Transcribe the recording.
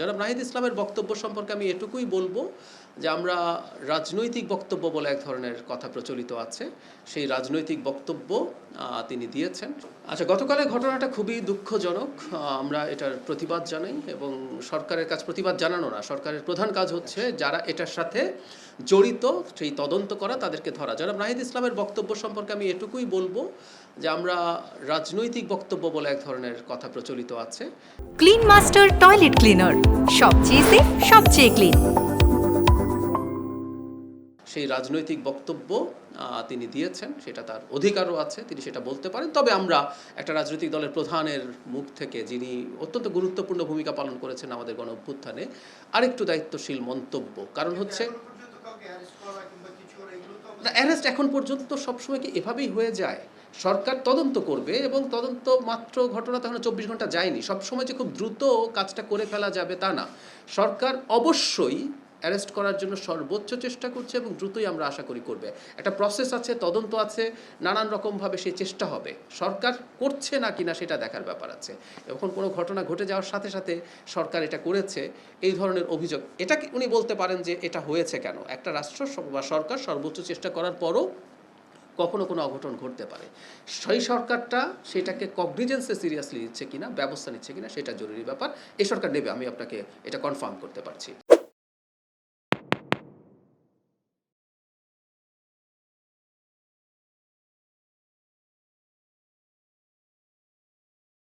জনাব নাহিদ ইসলামের বক্তব্য সম্পর্কে আমি এটুকুই বলবো যে আমরা রাজনৈতিক বক্তব্য বলে এক ধরনের কথা প্রচলিত আছে, সেই রাজনৈতিক বক্তব্য তিনি দিয়েছেন। আচ্ছা, গতকালের ঘটনাটা খুবই দুঃখজনক। আমরা এটার প্রতিবাদ জানাই এবং সরকারের কাছে প্রতিবাদ জানানো না, সরকারের প্রধান কাজ হচ্ছে যারা এটার সাথে জড়িত সেই তদন্ত করা, তাদেরকে ধরা। জনাব নাহিদ ইসলামের বক্তব্য সম্পর্কে আমি এটুকুই বলবো যে আমরা রাজনৈতিক বক্তব্য বলে এক ধরনের কথা প্রচলিত আছে। ক্লিন মাস্টার টয়লেট ক্লিনার, সবচেয়ে সেফ, সবচেয়ে ক্লিন। সেই রাজনৈতিক বক্তব্য তিনি দিয়েছেন, সেটা তার অধিকারও আছে, তিনি সেটা বলতে পারেন। তবে আমরা একটা রাজনৈতিক দলের প্রধানের মুখ থেকে, যিনি অত্যন্ত গুরুত্বপূর্ণ ভূমিকা পালন করেছেন আমাদের গণ অভ্যুত্থানে, আরেকটু দায়িত্বশীল মন্তব্য। কারণ হচ্ছে অ্যারেস্ট এখন পর্যন্ত সবসময় কি এভাবেই হয়ে যায়? সরকার তদন্ত করবে এবং তদন্ত মাত্র ঘটনা তখন 24 ঘন্টা যায়নি। সবসময় যে খুব দ্রুত কাজটা করে ফেলা যাবে তা না। সরকার অবশ্যই অ্যারেস্ট করার জন্য সর্বোচ্চ চেষ্টা করছে এবং দ্রুতই আমরা আশা করি করবে। একটা প্রসেস আছে, তদন্ত আছে, নানান রকমভাবে সেই চেষ্টা হবে। সরকার করছে না কিনা সেটা দেখার ব্যাপার আছে। এখন কোনো ঘটনা ঘটে যাওয়ার সাথে সাথে সরকার এটা করেছে, এই ধরনের অভিযোগ, এটা উনি বলতে পারেন যে এটা হয়েছে কেন। একটা রাষ্ট্র বা সরকার সর্বোচ্চ চেষ্টা করার পরও কখনো কোনো অঘটন ঘটতে পারে। সেই সরকারটা সেটাকে কগনিজেন্সে সিরিয়াসলি নিচ্ছে কিনা, ব্যবস্থা নিচ্ছে কিনা, সেটা জরুরি ব্যাপার। এই সরকার নেবে, আমি আপনাকে এটা কনফার্ম করতে পারছি।